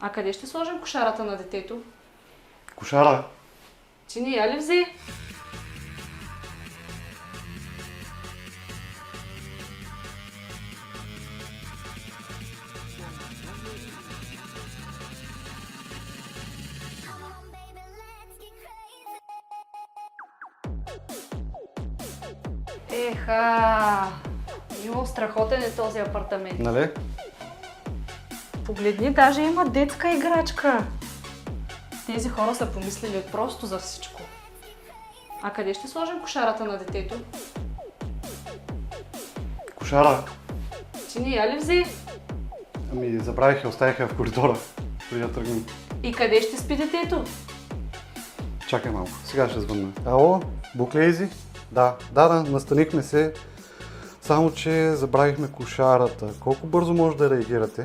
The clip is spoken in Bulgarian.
А къде ще сложим кошарата на детето? Кошара? Ти не я ли взе? Еха, имам страхотен е този апартамент. Нали? Погледни, даже има детска играчка. Тези хора са помислили просто за всичко. А къде ще сложим кошарата на детето? Кошара? Ти не я ли взе? Ами забравих я, оставих я в коридора, преди да тръгнем. И къде ще спи детето? Чакай малко, сега ще звънна. Ало, Буклейзи? Да, настанихме се. Само че забравихме кошарата. Колко бързо може да реагирате?